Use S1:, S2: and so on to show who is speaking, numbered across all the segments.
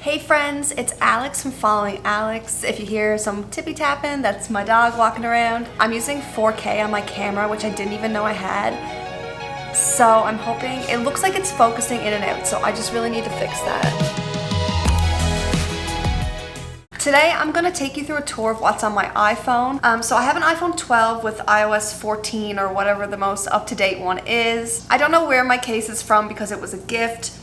S1: Hey friends, it's Alex from Following Alex. If you hear some tippy tapping, that's my dog walking around. I'm using 4K on my camera, which I didn't even know I had. So I'm hoping, it looks like it's focusing in and out, so I just really need to fix that. Today I'm going to take you through a tour of what's on my iPhone. So I have an iPhone 12 with iOS 14 or whatever the most up-to-date one is. I don't know where my case is from because it was a gift.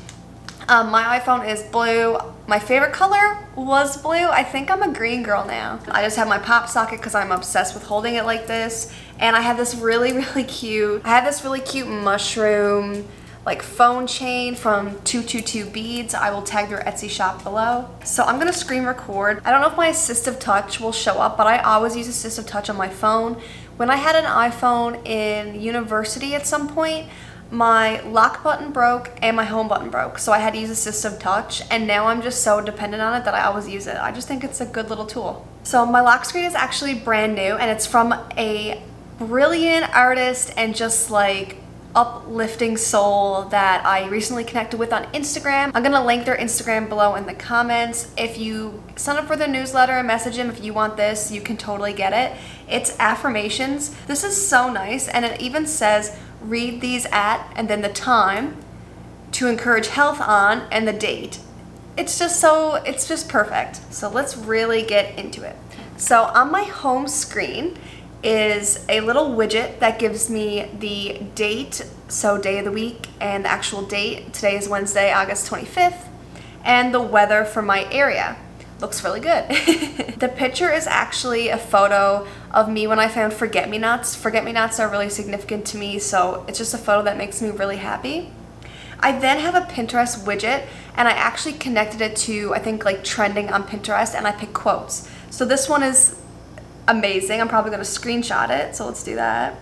S1: My iPhone is blue. My favorite color was blue. I think I'm a green girl now. I just have my pop socket because I'm obsessed with holding it like this. And I have this really cute mushroom like phone chain from 222 Beads. I will tag their Etsy shop below. So I'm gonna screen record. I don't know if my assistive touch will show up, but I always use assistive touch on my phone. When I had an iPhone in university at some point, my lock button broke and my home button broke, so I had to use assistive touch, and now I'm just so dependent on it that I always use it. I just think it's a good little tool. So my lock screen is actually brand new, and it's from a brilliant artist and just like uplifting soul that I recently connected with on Instagram. I'm gonna link their Instagram below in the comments. If you sign up for their newsletter and message him if you want this, you can totally get it. It's affirmations. This is so nice, and it even says read these at and then the time to encourage health on and the date. It's just perfect. So let's really get into it. So on my home screen is a little widget that gives me the date, so day of the week and the actual date. Today is Wednesday, August 25th, and the weather for my area. Looks really good. The picture is actually a photo of me when I found forget-me-nots. Forget-me-nots are really significant to me, so it's just a photo that makes me really happy. I then have a Pinterest widget, and I actually connected it to, I think, like trending on Pinterest, and I picked quotes. So this one is amazing. I'm probably gonna screenshot it, so let's do that.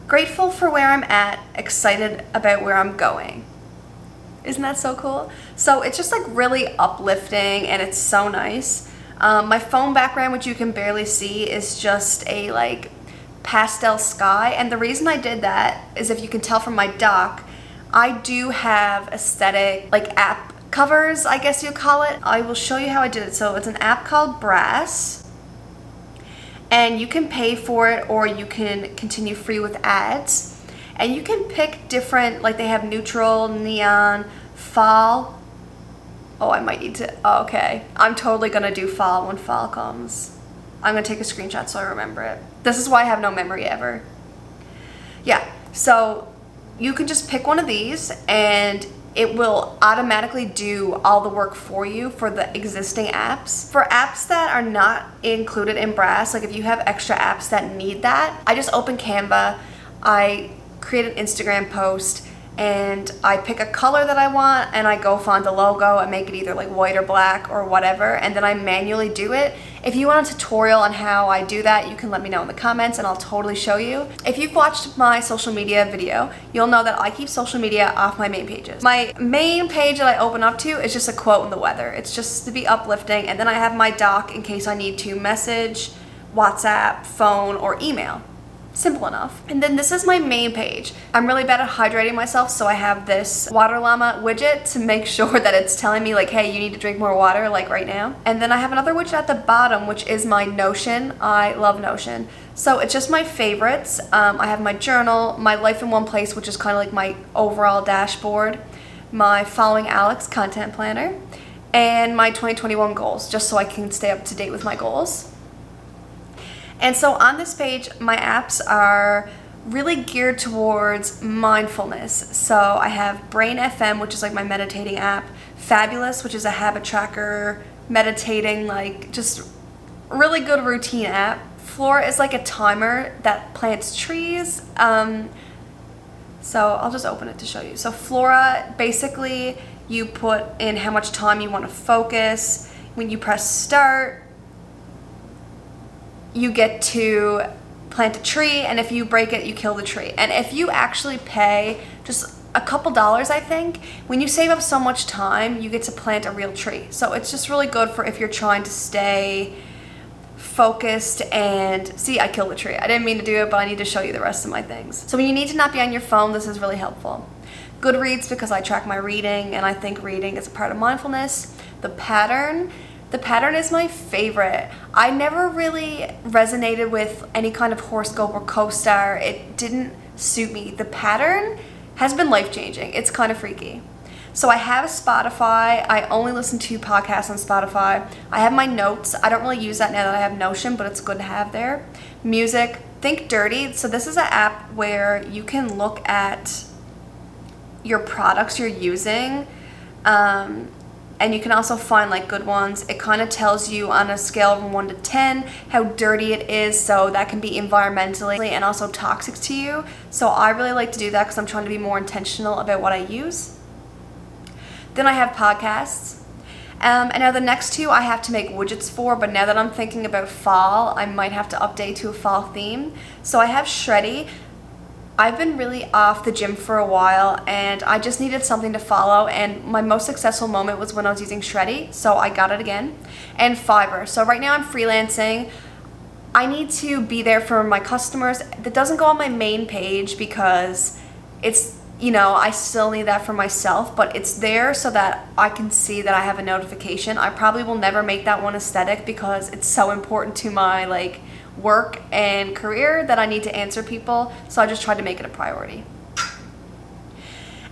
S1: Grateful for where I'm at, excited about where I'm going. Isn't that so cool? So it's just like really uplifting, and it's so nice. My phone background, which you can barely see, is just a like pastel sky. And the reason I did that is, if you can tell from my dock, I do have aesthetic like app covers, I guess you call it. I will show you how I did it. So it's an app called Brass, and you can pay for it or you can continue free with ads. And you can pick different, like they have neutral, neon, fall. Oh, I might need to, oh, okay. I'm totally gonna do fall when fall comes. I'm gonna take a screenshot so I remember it. This is why I have no memory ever. Yeah, so you can just pick one of these and it will automatically do all the work for you for the existing apps. For apps that are not included in Brass, like if you have extra apps that need that, I just open Canva, I create an Instagram post, and I pick a color that I want, and I go find the logo and make it either like white or black or whatever, and then I manually do it. If you want a tutorial on how I do that, you can let me know in the comments and I'll totally show you. If you've watched my social media video, you'll know that I keep social media off my main pages. My main page that I open up to is just a quote in the weather. It's just to be uplifting, and then I have my dock in case I need to message, WhatsApp, phone, or email. Simple enough. And then this is my main page. I'm really bad at hydrating myself, so I have this water llama widget to make sure that it's telling me like, hey, you need to drink more water, like right now. And then I have another widget at the bottom, which is my Notion. I love Notion. So it's just my favorites. I have my journal, my life in one place, which is kind of like my overall dashboard, my Following Alex content planner, and my 2021 goals, just so I can stay up to date with my goals. And so on this page, my apps are really geared towards mindfulness. So I have Brain FM, which is like my meditating app, Fabulous, which is a habit tracker, meditating, like just really good routine app. Flora is like a timer that plants trees. So I'll just open it to show you. So Flora, basically you put in how much time you want to focus. When you press start, you get to plant a tree, and if you break it, you kill the tree. And if you actually pay just a couple dollars, I think, when you save up so much time, you get to plant a real tree. So it's just really good for if you're trying to stay focused and, see, I killed the tree. I didn't mean to do it, but I need to show you the rest of my things. So when you need to not be on your phone, this is really helpful. Goodreads, because I track my reading and I think reading is a part of mindfulness. The pattern is my favorite. I never really resonated with any kind of horoscope or co-star. It didn't suit me. The pattern has been life-changing. It's kind of freaky. So I have a Spotify. I only listen to podcasts on Spotify. I have my notes. I don't really use that now that I have Notion, but it's good to have there. Music. Think Dirty. So this is an app where you can look at your products you're using, and you can also find like good ones. It kind of tells you on a scale of 1 to 10 how dirty it is, so that can be environmentally and also toxic to you. So I really like to do that because I'm trying to be more intentional about what I use. Then I have podcasts. And now the next two I have to make widgets for, but now that I'm thinking about fall, I might have to update to a fall theme. So I have Shreddy. I've been really off the gym for a while and I just needed something to follow, and my most successful moment was when I was using Shreddy, so I got it again. And Fiverr. So right now I'm freelancing. I need to be there for my customers. That doesn't go on my main page because it's, you know, I still need that for myself, but it's there so that I can see that I have a notification. I probably will never make that one aesthetic because it's so important to my like work and career that I need to answer people, so I just tried to make it a priority.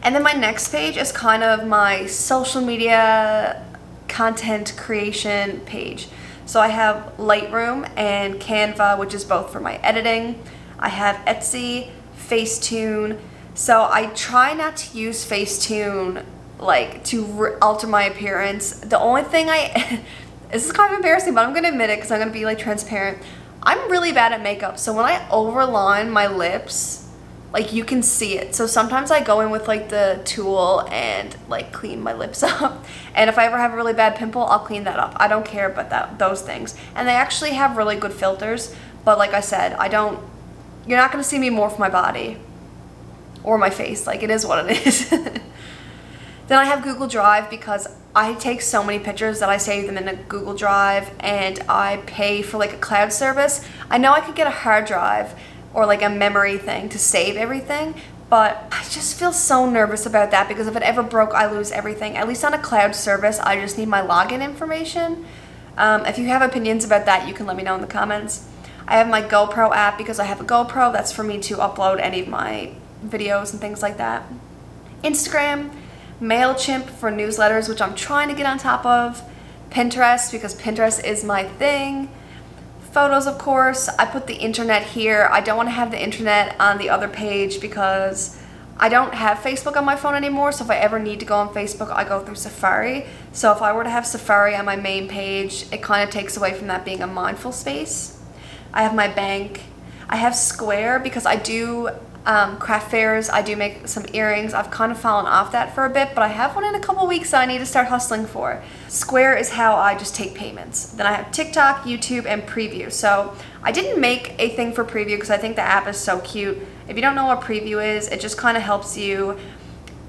S1: And then my next page is kind of my social media content creation page. So I have Lightroom and Canva, which is both for my editing. I have Etsy, Facetune. So I try not to use Facetune like to alter my appearance. The only thing this is kind of embarrassing, but I'm gonna admit it because I'm gonna be like transparent. I'm really bad at makeup, so when I overline my lips, like you can see it. So sometimes I go in with like the tool and like clean my lips up. And if I ever have a really bad pimple, I'll clean that up. I don't care about those things. And they actually have really good filters, but like I said, you're not gonna see me morph my body or my face. Like, it is what it is. Then I have Google Drive because I take so many pictures that I save them in a Google Drive, and I pay for like a cloud service. I know I could get a hard drive or like a memory thing to save everything, but I just feel so nervous about that because if it ever broke, I lose everything. At least on a cloud service, I just need my login information. If you have opinions about that, you can let me know in the comments. I have my GoPro app because I have a GoPro. That's for me to upload any of my videos and things like that. Instagram, MailChimp for newsletters, which I'm trying to get on top of. Pinterest, because Pinterest is my thing. Photos, of course. I put the internet here. I don't want to have the internet on the other page because I don't have Facebook on my phone anymore, so if I ever need to go on Facebook, I go through Safari. So if I were to have Safari on my main page, it kind of takes away from that being a mindful space. I have my bank. I have Square because I do craft fairs. I do make some earrings. I've kind of fallen off that for a bit, but I have one in a couple weeks that I need to start hustling for. Square is how I just take payments. Then I have TikTok, YouTube, and Preview. So I didn't make a thing for Preview because I think the app is so cute. If you don't know what Preview is, it just kind of helps you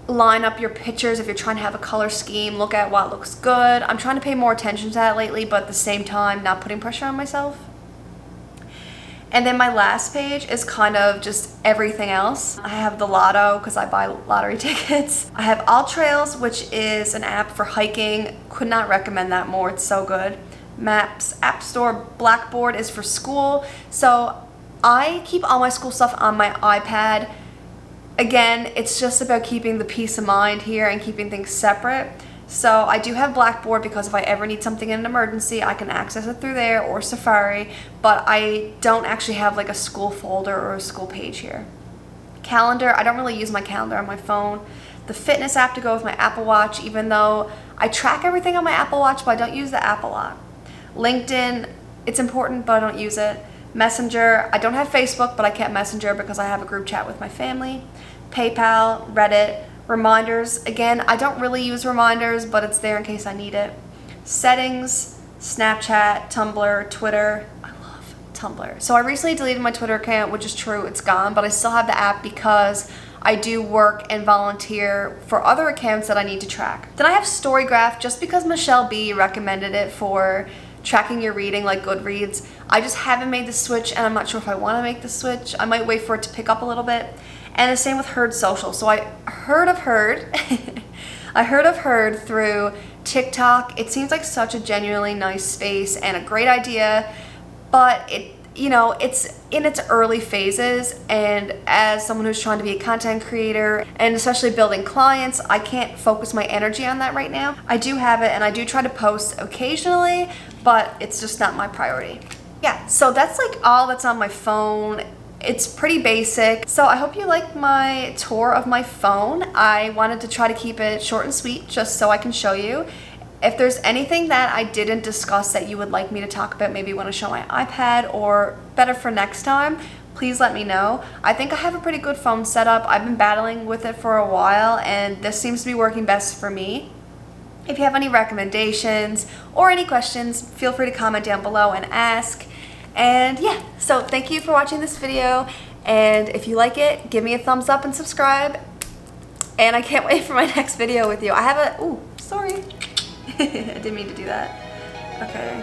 S1: line up your pictures if you're trying to have a color scheme, look at what looks good. I'm trying to pay more attention to that lately, but at the same time, not putting pressure on myself. And then my last page is kind of just everything else. I have the Lotto because I buy lottery tickets. I have All Trails, which is an app for hiking. Could not recommend that more. It's so good. Maps, App Store. Blackboard is for school. So I keep all my school stuff on my iPad. Again, it's just about keeping the peace of mind here and keeping things separate. So I do have Blackboard because if I ever need something in an emergency, I can access it through there or Safari, but I don't actually have like a school folder or a school page here. Calendar, I don't really use my calendar on my phone. The fitness app to go with my Apple Watch, even though I track everything on my Apple Watch, but I don't use the app a lot. LinkedIn, it's important, but I don't use it. Messenger, I don't have Facebook, but I kept Messenger because I have a group chat with my family. PayPal, Reddit. Reminders, again, I don't really use reminders, but it's there in case I need it. Settings, Snapchat, Tumblr, Twitter. I love Tumblr. So I recently deleted my Twitter account, which is true, it's gone, but I still have the app because I do work and volunteer for other accounts that I need to track. Then I have Storygraph just because Michelle B recommended it for tracking your reading like Goodreads. I just haven't made the switch and I'm not sure if I want to make the switch. I might wait for it to pick up a little bit. And the same with Herd Social. So I heard of Herd. I heard of Herd through TikTok, it seems like such a genuinely nice space and a great idea, but it's in its early phases, and as someone who's trying to be a content creator and especially building clients, I can't focus my energy on that right now. I do have it and I do try to post occasionally, but it's just not my priority. Yeah, so that's like all that's on my phone. It's pretty basic. So I hope you like my tour of my phone. I wanted to try to keep it short and sweet just so I can show you. If there's anything that I didn't discuss that you would like me to talk about, maybe you want to show my iPad or better for next time, please let me know. I think I have a pretty good phone setup. I've been battling with it for a while and this seems to be working best for me. If you have any recommendations or any questions, feel free to comment down below and ask. And yeah, so thank you for watching this video, and if you like it, give me a thumbs up and subscribe. And I can't wait for my next video with you. I have a, ooh, sorry. I didn't mean to do that. Okay.